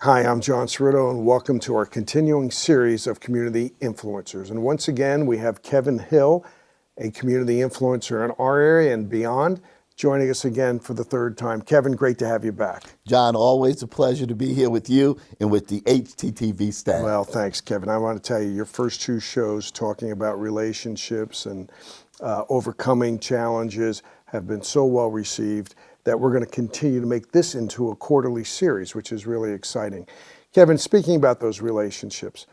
Hi, I'm John Cerrito, and welcome to our continuing series of community influencers. And once again, we have Kevin Hill, a community influencer in our area and beyond, joining us again for the third time. Kevin, great to have you back. John, always a pleasure to be here with you and with the HTTV staff. Well, thanks, Kevin. I want to tell you, your first two shows talking about relationships and overcoming challenges have been so well received that we're going to continue to make this into a quarterly series, which is really exciting. Kevin, speaking about those relationships,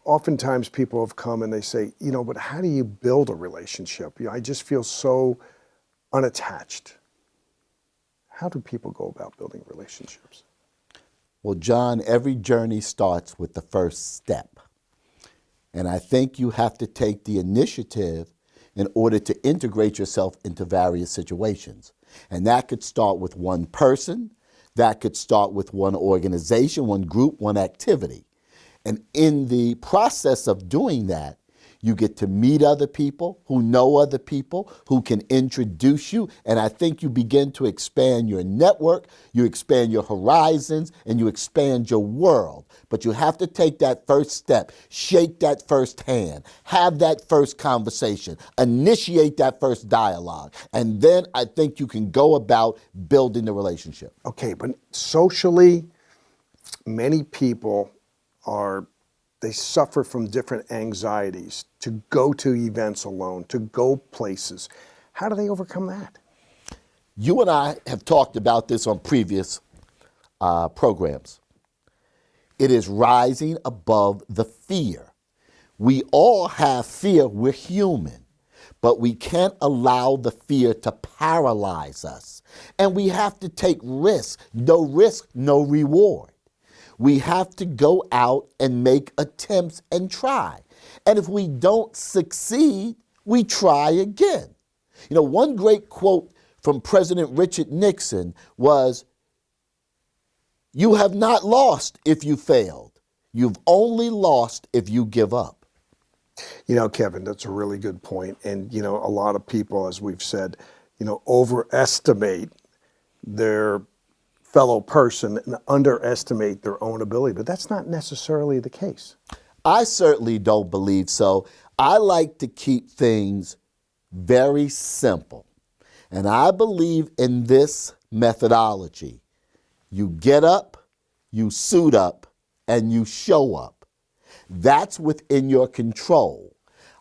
oftentimes people have come and they say, but how do you build a relationship? I just feel so unattached. How do people go about building relationships? Well, John, every journey starts with the first step. And I think you have to take the initiative in order to integrate yourself into various situations. And that could start with one person, that could start with one organization, one group, one activity. And in the process of doing that, you get to meet other people who know other people who can introduce you. And I think you begin to expand your network, you expand your horizons, and you expand your world. But you have to take that first step, shake that first hand, have that first conversation, initiate that first dialogue. And then I think you can go about building the relationship. Okay, but socially, many people they suffer from different anxieties to go to events alone, to go places. How do they overcome that? You and I have talked about this on previous programs. It is rising above the fear. We all have fear. We're human. But we can't allow the fear to paralyze us. And we have to take risks. No risk, no reward. We have to go out and make attempts and try. And if we don't succeed, we try again. One great quote from President Richard Nixon was, "You have not lost if you failed. You've only lost if you give up." Kevin, that's a really good point. And, a lot of people, as we've said, overestimate their fellow person and underestimate their own ability, but that's not necessarily the case. I certainly don't believe so. I like to keep things very simple. And I believe in this methodology. You get up, you suit up, and you show up. That's within your control.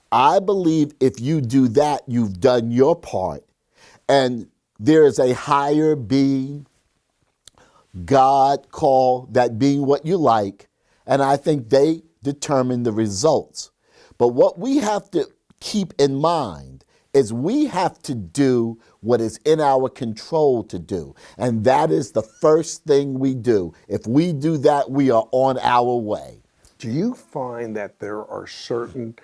I believe if you do that, you've done your part. And there is a higher being, God call that being what you like, and I think they determine the results. But what we have to keep in mind is we have to do what is in our control to do, and that is the first thing we do. If we do that, we are on our way. Do you find that there are certain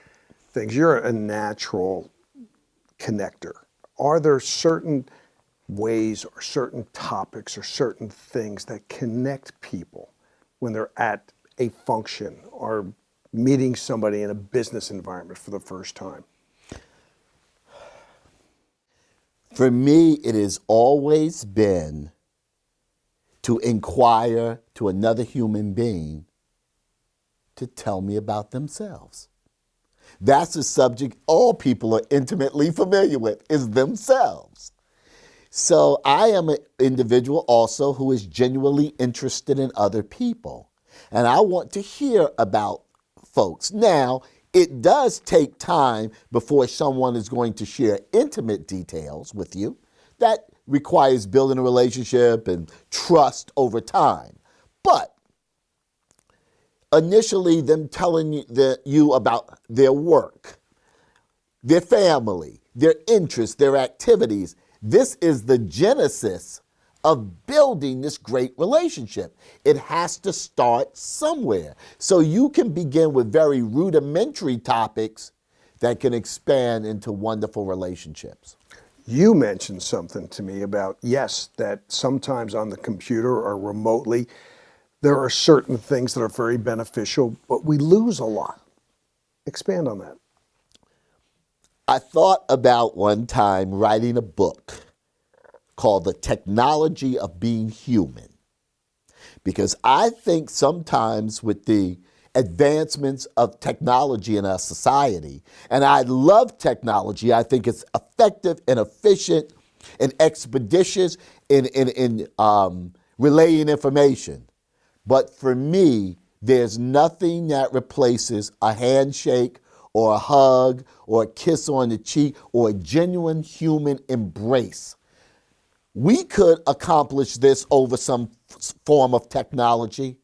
things, you're a natural connector, are there certain ways or certain topics or certain things that connect people when they're at a function or meeting somebody in a business environment for the first time? For me, it has always been to inquire to another human being to tell me about themselves. That's a subject all people are intimately familiar with, is themselves. So I am an individual also who is genuinely interested in other people. And I want to hear about folks. Now, it does take time before someone is going to share intimate details with you. That requires building a relationship and trust over time. But initially, them telling you about their work, their family, their interests, their activities, this is the genesis of building this great relationship. It has to start somewhere. So you can begin with very rudimentary topics that can expand into wonderful relationships. You mentioned something to me about, yes, that sometimes on the computer or remotely, there are certain things that are very beneficial, but we lose a lot. Expand on that. I thought about one time writing a book called The Technology of Being Human. Because I think sometimes with the advancements of technology in our society, and I love technology, I think it's effective and efficient and expeditious in relaying information. But for me, there's nothing that replaces a handshake or a hug or a kiss on the cheek or a genuine human embrace. We could accomplish this over some form of technology,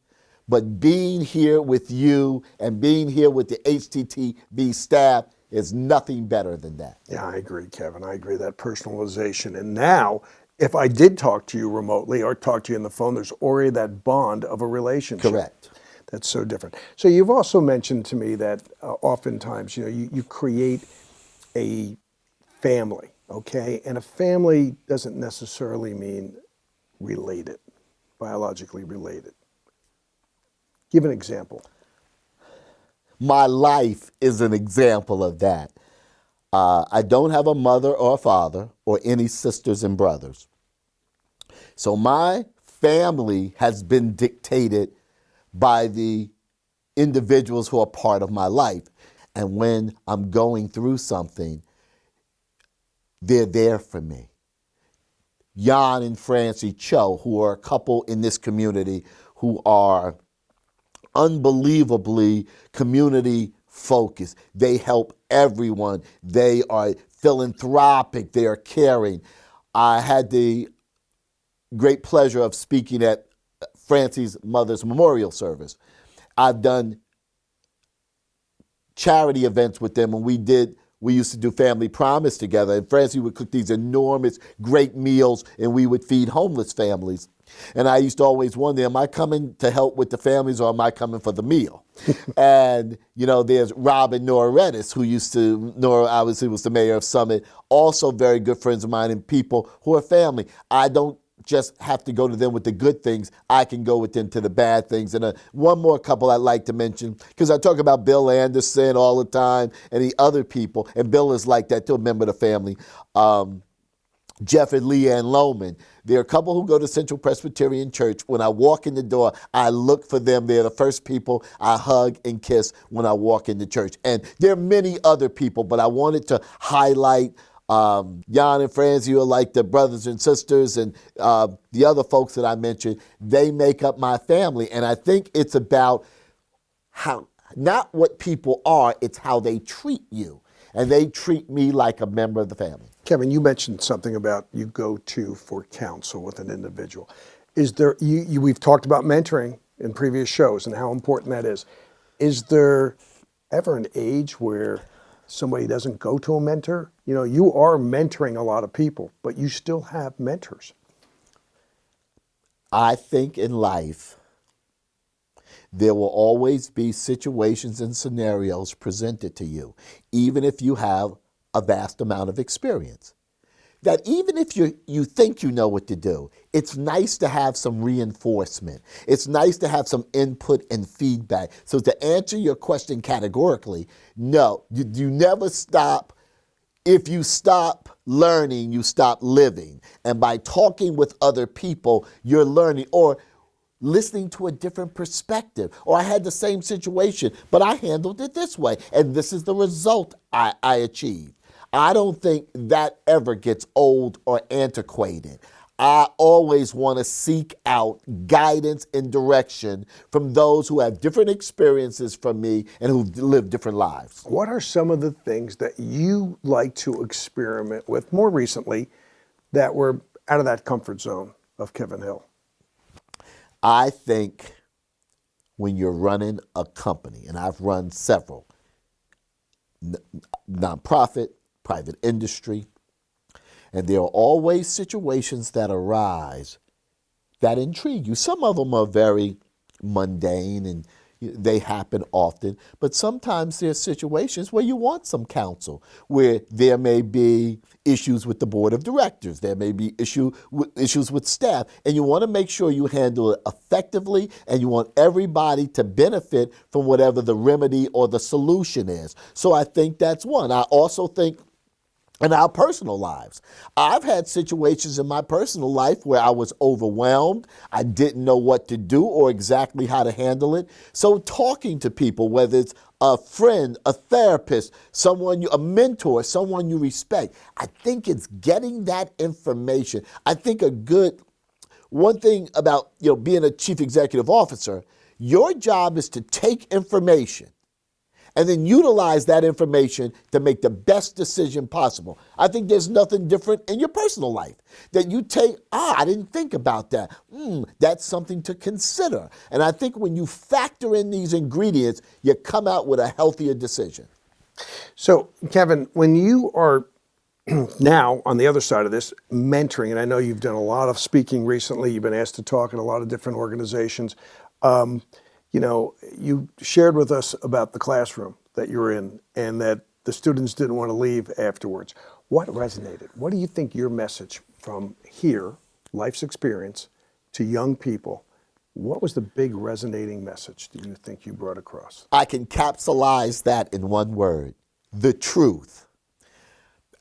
but being here with you and being here with the HTTV staff is nothing better than that. Yeah, I agree, Kevin. I agree, that personalization. And now, if I did talk to you remotely or talk to you on the phone, there's already that bond of a relationship. Correct. That's so different. So you've also mentioned to me that oftentimes, you create a family, okay? And a family doesn't necessarily mean related, biologically related. Give an example. My life is an example of that. I don't have a mother or a father or any sisters and brothers. So my family has been dictated by the individuals who are part of my life. And when I'm going through something, they're there for me. Jan and Francie Cho, who are a couple in this community who are unbelievably community focused. They help everyone. They are philanthropic. They are caring. I had the great pleasure of speaking at Francie's mother's memorial service. I've done charity events with them, and we used to do Family Promise together, and Francie would cook these enormous, great meals, and we would feed homeless families. And I used to always wonder, am I coming to help with the families or am I coming for the meal? And, there's Robin Norettis, Nora obviously was the mayor of Summit, also very good friends of mine and people who are family. I don't just have to go to them with the good things. I can go with them to the bad things. And one more couple I'd like to mention, because I talk about Bill Anderson all the time and the other people, and Bill is like that too, a member of the family. Jeff and Leanne Lohman. There are a couple who go to Central Presbyterian Church. When I walk in the door, I look for them. They're the first people I hug and kiss when I walk in the church. And there are many other people, but I wanted to highlight Jan and Francie, who are like the brothers and sisters, and the other folks that I mentioned. They make up my family. And I think it's about how, not what people are, it's how they treat you. And they treat me like a member of the family. Kevin, you mentioned something about you go to for counsel with an individual. Is there, we've talked about mentoring in previous shows and how important that is. Is there ever an age where somebody doesn't go to a mentor? You are mentoring a lot of people, but you still have mentors. I think in life, there will always be situations and scenarios presented to you, even if you have a vast amount of experience. That even if you think you know what to do, it's nice to have some reinforcement. It's nice to have some input and feedback. So to answer your question categorically, no, you never stop. If you stop learning, you stop living. And by talking with other people, you're learning, or listening to a different perspective. Or I had the same situation, but I handled it this way, and this is the result I achieved. I don't think that ever gets old or antiquated. I always want to seek out guidance and direction from those who have different experiences from me and who've lived different lives. What are some of the things that you like to experiment with more recently that were out of that comfort zone of Kevin Hill? I think when you're running a company, and I've run several, nonprofit, private industry, and there are always situations that arise that intrigue you. Some of them are very mundane and they happen often, but sometimes there's situations where you want some counsel, where there may be issues with the board of directors, there may be issues with staff, and you want to make sure you handle it effectively, and you want everybody to benefit from whatever the remedy or the solution is. So I think that's one. I also think in our personal lives. I've had situations in my personal life where I was overwhelmed. I didn't know what to do or exactly how to handle it. So talking to people, whether it's a friend, a therapist, a mentor, someone you respect, I think it's getting that information. I think one thing about being a chief executive officer, your job is to take information and then utilize that information to make the best decision possible. I think there's nothing different in your personal life that you take, I didn't think about that. That's something to consider. And I think when you factor in these ingredients, you come out with a healthier decision. So, Kevin, when you are now on the other side of this, mentoring, and I know you've done a lot of speaking recently, you've been asked to talk at a lot of different organizations. You shared with us about the classroom that you're in and that the students didn't want to leave afterwards. What resonated? What do you think your message from here, life's experience, to young people, what was the big resonating message that you think you brought across? I can capsulize that in one word: the truth.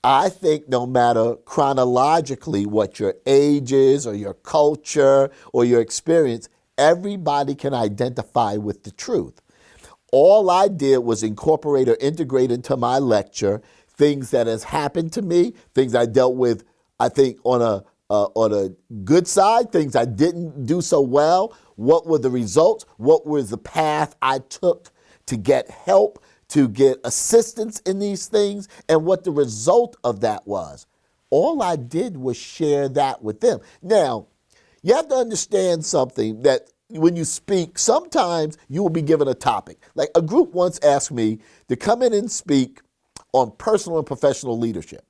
I think no matter chronologically what your age is or your culture or your experience, everybody can identify with the truth. All I did was incorporate or integrate into my lecture things that has happened to me, things I dealt with, I think, on a good side, things I didn't do so well. What were the results? What was the path I took to get help, to get assistance in these things, and what the result of that was. All I did was share that with them. Now, you have to understand something, that when you speak, sometimes you will be given a topic. Like a group once asked me to come in and speak on personal and professional leadership.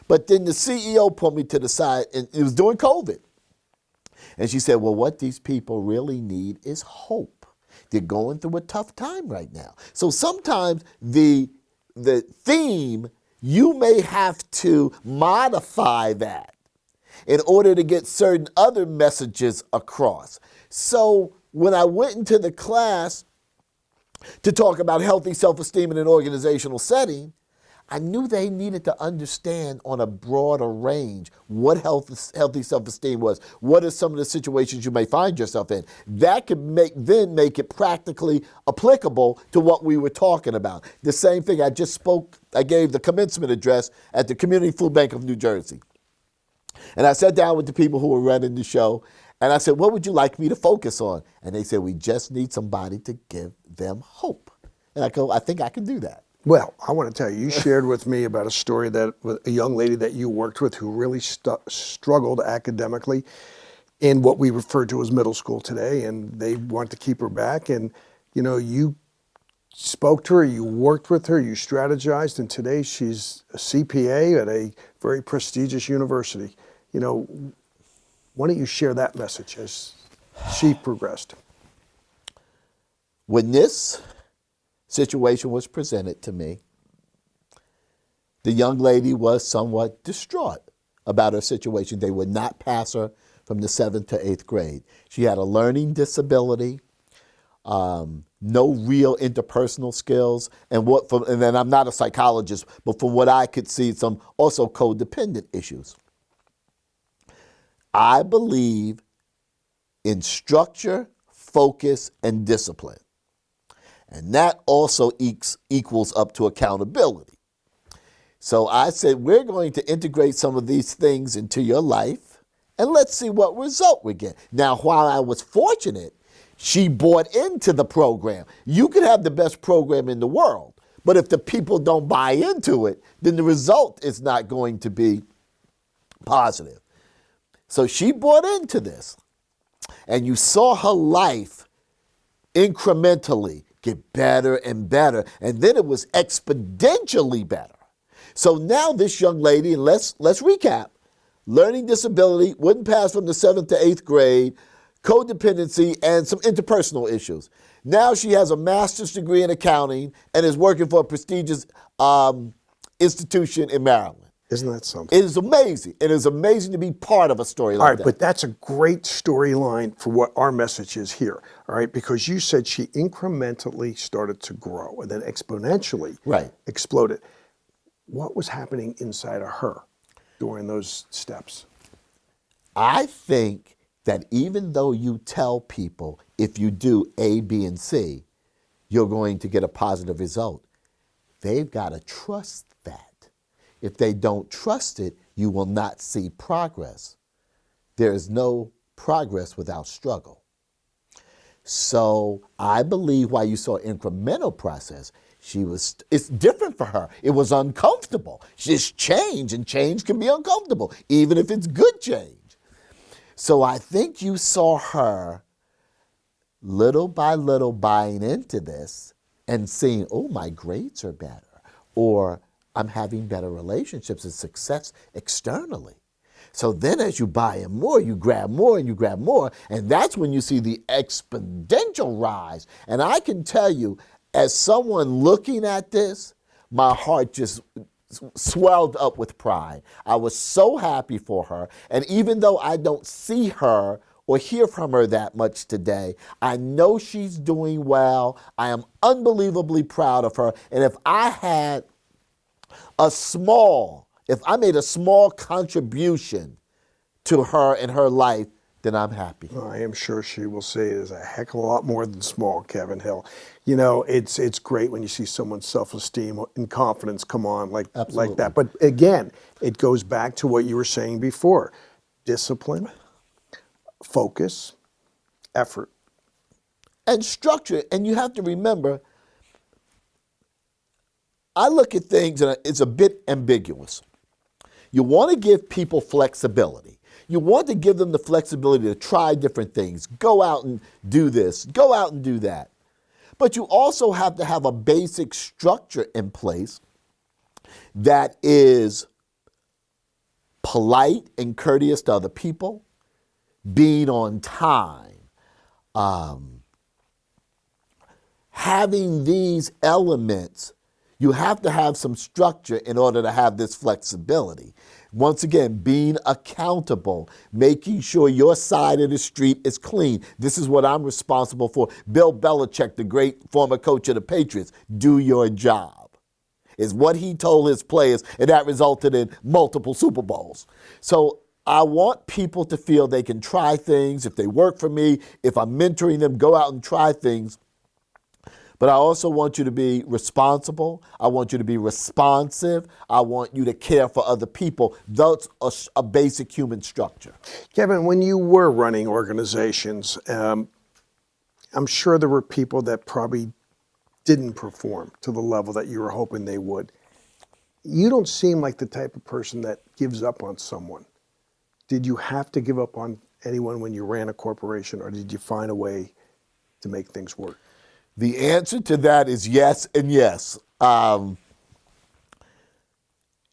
But then the CEO pulled me to the side, and it was during COVID. And she said, well, what these people really need is hope. They're going through a tough time right now. So sometimes the theme, you may have to modify that in order to get certain other messages across. So when I went into the class to talk about healthy self-esteem in an organizational setting, I knew they needed to understand on a broader range what healthy self-esteem was. What are some of the situations you may find yourself in? That could make it practically applicable to what we were talking about. The same thing I gave the commencement address at the Community Food Bank of New Jersey. And I sat down with the people who were running the show, and I said, what would you like me to focus on? And they said, we just need somebody to give them hope. And I go, I think I can do that. Well, I want to tell you, you shared with me about a story with a young lady that you worked with who really struggled academically in what we refer to as middle school today, and they want to keep her back. And, you spoke to her, you worked with her, you strategized, and today she's a CPA at a very prestigious university. Why don't you share that message as she progressed? When this situation was presented to me, the young lady was somewhat distraught about her situation. They would not pass her from the 7th to 8th grade. She had a learning disability, no real interpersonal skills, and then I'm not a psychologist, but from what I could see, some also codependent issues. I believe in structure, focus, and discipline. And that also equals up to accountability. So I said, we're going to integrate some of these things into your life, and let's see what result we get. Now, while I was fortunate, she bought into the program. You could have the best program in the world, but if the people don't buy into it, then the result is not going to be positive. So she bought into this, and you saw her life incrementally get better and better, and then it was exponentially better. So now this young lady, and let's recap: learning disability, wouldn't pass from the 7th to 8th grade, codependency, and some interpersonal issues. Now she has a master's degree in accounting and is working for a prestigious institution in Maryland. Isn't that something? It is amazing. It is amazing to be part of a story like that. All right, but that's a great storyline for what our message is here, all right? Because you said she incrementally started to grow and then exponentially exploded. What was happening inside of her during those steps? I think that even though you tell people if you do A, B, and C, you're going to get a positive result, they've got to trust that. If they don't trust it, you will not see progress. There is no progress without struggle. So I believe why you saw incremental process, it's different for her. It was uncomfortable. It's change, and change can be uncomfortable, even if it's good change. So I think you saw her little by little buying into this and seeing, oh, my grades are better, or I'm having better relationships and success externally. So then as you buy in more, you grab more and you grab more, and that's when you see the exponential rise. And I can tell you, as someone looking at this, my heart just swelled up with pride. I was so happy for her. And even though I don't see her or hear from her that much today, I know she's doing well. I am unbelievably proud of her. And if I made a small contribution to her in her life, then I'm happy. I am sure she will say it is a heck of a lot more than small, Kevin Hill. You know, it's great when you see someone's self-esteem and confidence come on like that. But again, it goes back to what you were saying before. Discipline, focus, effort. And structure. And you have to remember, I look at things and it's a bit ambiguous. You want to give people flexibility. You want to give them the flexibility to try different things, go out and do this, go out and do that. But you also have to have a basic structure in place that is polite and courteous to other people, being on time, having these elements. You have to have some structure in order to have this flexibility. Once again, being accountable, making sure your side of the street is clean. This is what I'm responsible for. Bill Belichick, the great former coach of the Patriots, do your job, is what he told his players, and that resulted in multiple Super Bowls. So I want people to feel they can try things. If they work for me, if I'm mentoring them, go out and try things. But I also want you to be responsible. I want you to be responsive. I want you to care for other people. That's a basic human structure. Kevin, when you were running organizations, I'm sure there were people that probably didn't perform to the level that you were hoping they would. You don't seem like the type of person that gives up on someone. Did you have to give up on anyone when you ran a corporation, or did you find a way to make things work? The answer to that is yes and yes.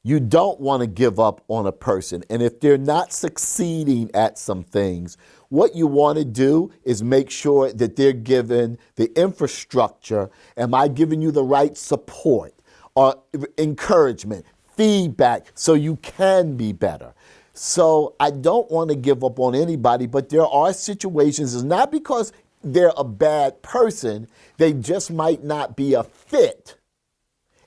You don't want to give up on a person. And if they're not succeeding at some things, what you want to do is make sure that they're given the infrastructure. Am I giving you the right support or encouragement, feedback, so you can be better? So I don't want to give up on anybody, but there are situations, it's not because they're a bad person, they just might not be a fit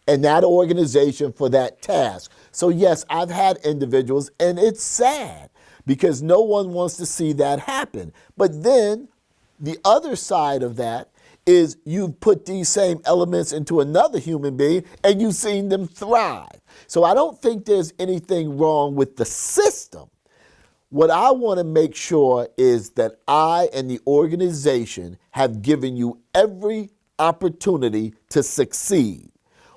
in that organization for that task. So yes, I've had individuals, and it's sad because no one wants to see that happen. But then the other side of that is you've put these same elements into another human being and you've seen them thrive. So I don't think there's anything wrong with the system. What I want to make sure is that I and the organization have given you every opportunity to succeed.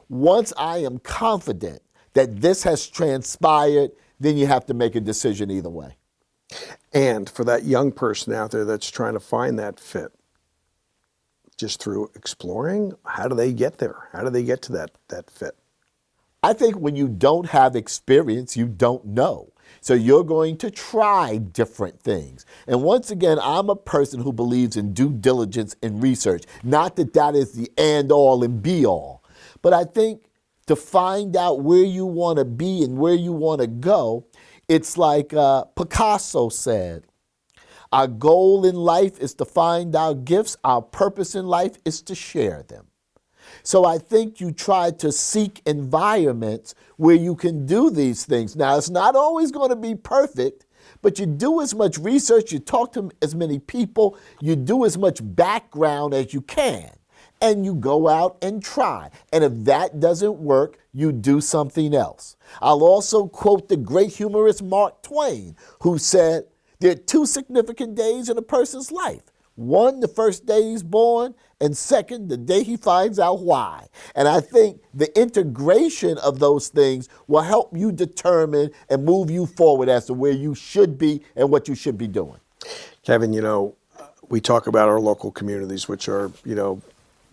Once I am confident that this has transpired, then you have to make a decision either way. And for that young person out there that's trying to find that fit, just through exploring, how do they get there? How do they get to that fit? I think when you don't have experience, you don't know. So you're going to try different things. And once again, I'm a person who believes in due diligence and research. Not that that is the end all and be all. But I think to find out where you want to be and where you want to go, it's like Picasso said, our goal in life is to find our gifts. Our purpose in life is to share them. So I think you try to seek environments where you can do these things. Now, it's not always going to be perfect, but you do as much research, you talk to as many people, you do as much background as you can, and you go out and try. And if that doesn't work, you do something else. I'll also quote the great humorist Mark Twain, who said, there are two significant days in a person's life. One, the first day he's born, and second, the day he finds out why. And I think the integration of those things will help you determine and move you forward as to where you should be and what you should be doing. Kevin, we talk about our local communities, which are,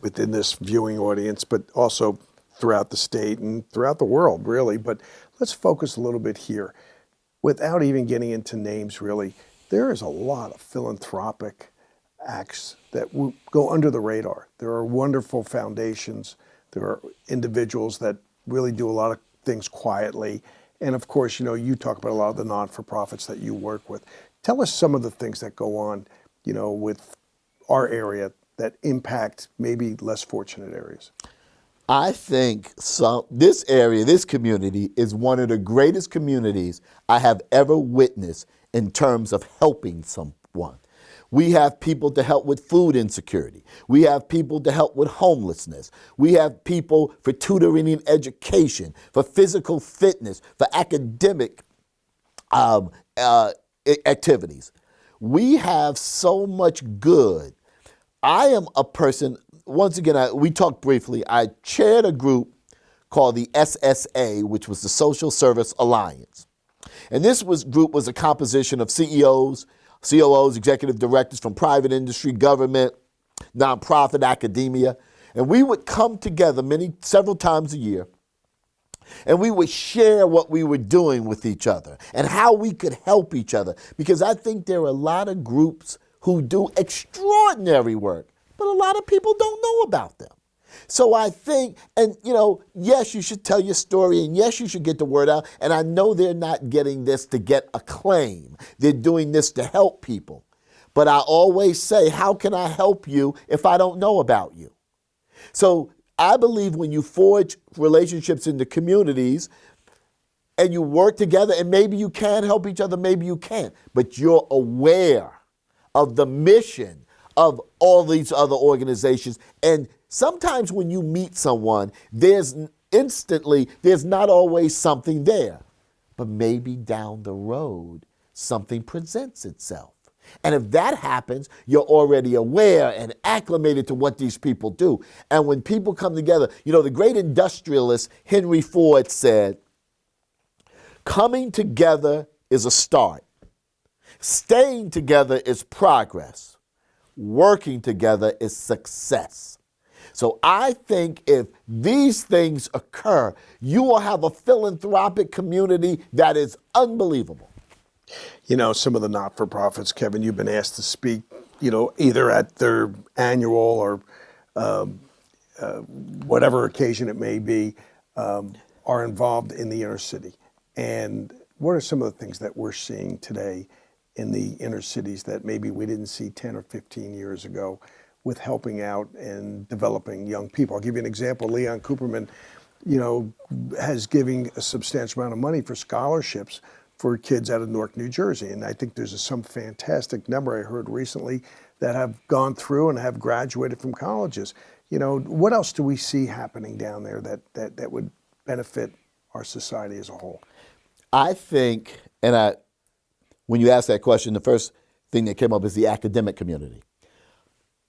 within this viewing audience, but also throughout the state and throughout the world, really. But let's focus a little bit here. Without even getting into names, really, there is a lot of philanthropic acts that go under the radar. There are wonderful foundations. There are individuals that really do a lot of things quietly. And of course, you talk about a lot of the non-for-profits that you work with. Tell us some of the things that go on, with our area that impact maybe less fortunate areas. I think this area, this community, is one of the greatest communities I have ever witnessed in terms of helping someone. We have people to help with food insecurity. We have people to help with homelessness. We have people for tutoring and education, for physical fitness, for academic activities. We have so much good. I am a person, once again, we talked briefly, I chaired a group called the SSA, which was the Social Service Alliance. And this group was a composition of CEOs, COOs, executive directors from private industry, government, nonprofit, academia. And we would come together several times a year, and we would share what we were doing with each other and how we could help each other. Because I think there are a lot of groups who do extraordinary work, but a lot of people don't know about them. So I think, and yes, you should tell your story, and yes, you should get the word out. And I know they're not getting this to get acclaim. They're doing this to help people. But I always say, how can I help you if I don't know about you? So I believe when you forge relationships in the communities and you work together, and maybe you can help each other, maybe you can't, but you're aware of the mission of all these other organizations. And sometimes when you meet someone, there's not always something there, but maybe down the road, something presents itself. And if that happens, you're already aware and acclimated to what these people do. And when people come together, the great industrialist Henry Ford said, coming together is a start. Staying together is progress. Working together is success. So I think if these things occur, you will have a philanthropic community that is unbelievable. Some of the not-for-profits, Kevin, you've been asked to speak, either at their annual or whatever occasion it may be, are involved in the inner city. And what are some of the things that we're seeing today in the inner cities that maybe we didn't see 10 or 15 years ago with helping out and developing young people? I'll give you an example. Leon Cooperman, has giving a substantial amount of money for scholarships for kids out of Newark, New Jersey. And I think there's some fantastic number I heard recently that have gone through and have graduated from colleges. What else do we see happening down there that would benefit our society as a whole? I think, when you ask that question, the first thing that came up is the academic community.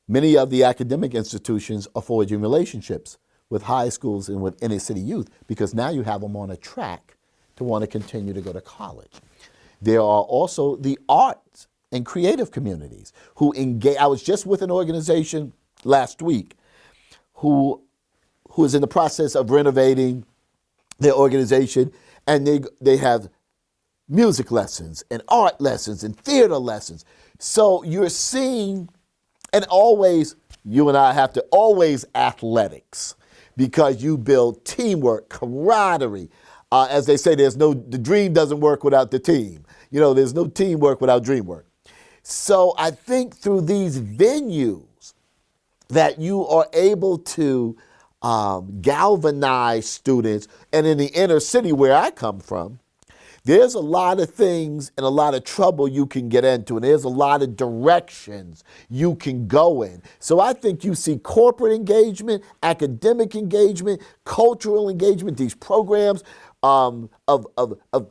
Many of the academic institutions are forging relationships with high schools and with inner city youth because now you have them on a track to want to continue to go to college. There are also the arts and creative communities who engage. I was just with an organization last week who is in the process of renovating their organization, and they have music lessons and art lessons and theater lessons. So you're seeing, and always, you and I have to always athletics because you build teamwork, camaraderie. As they say, the dream doesn't work without the team. There's no teamwork without dream work. So I think through these venues that you are able to galvanize students. And in the inner city where I come from, there's a lot of things and a lot of trouble you can get into, and there's a lot of directions you can go in. So I think you see corporate engagement, academic engagement, cultural engagement, these programs of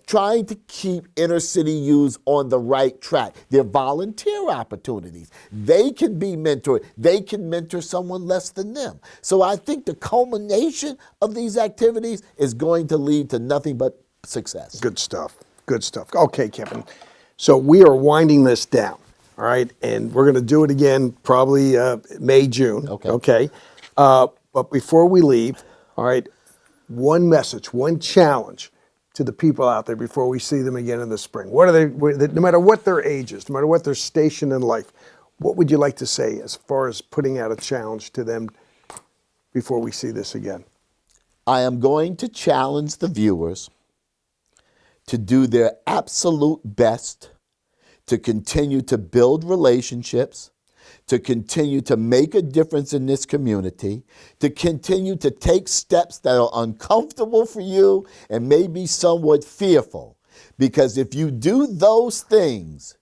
trying to keep inner city youth on the right track. They're volunteer opportunities. They can be mentored. They can mentor someone less than them. So I think the culmination of these activities is going to lead to nothing but success. Good stuff. Good stuff. Okay, Kevin. So we are winding this down, all right? And we're going to do it again probably May, June. Okay. But before we leave, all right, one message, one challenge to the people out there before we see them again in the spring. What are they, no matter what their ages, no matter what their station in life, what would you like to say as far as putting out a challenge to them before we see this again? I am going to challenge the viewers to do their absolute best to continue to build relationships, to continue to make a difference in this community, to continue to take steps that are uncomfortable for you and maybe somewhat fearful. Because if you do those things,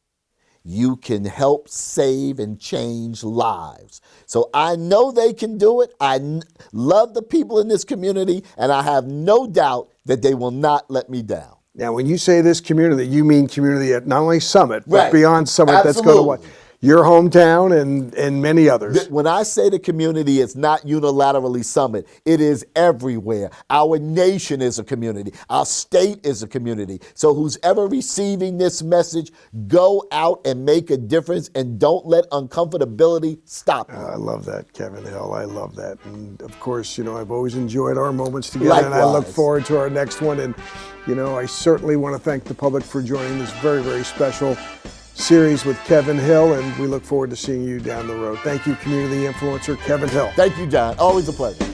you can help save and change lives. So I know they can do it. I love the people in this community, and I have no doubt that they will not let me down. Now, when you say this community, you mean community at not only Summit, but Right. beyond Summit. Absolutely. That's going to what? Your hometown and many others. When I say the community, it's not unilaterally Summit. It is everywhere. Our nation is a community. Our state is a community. So who's ever receiving this message, go out and make a difference, and don't let uncomfortability stop you. I love that, Kevin Hill. I love that. And of course, I've always enjoyed our moments together, and I look Likewise. forward to our next one. And, I certainly want to thank the public for joining this very, very special series with Kevin Hill, and we look forward to seeing you down the road. Thank you, community influencer Kevin Hill. Thank you, John. Always a pleasure.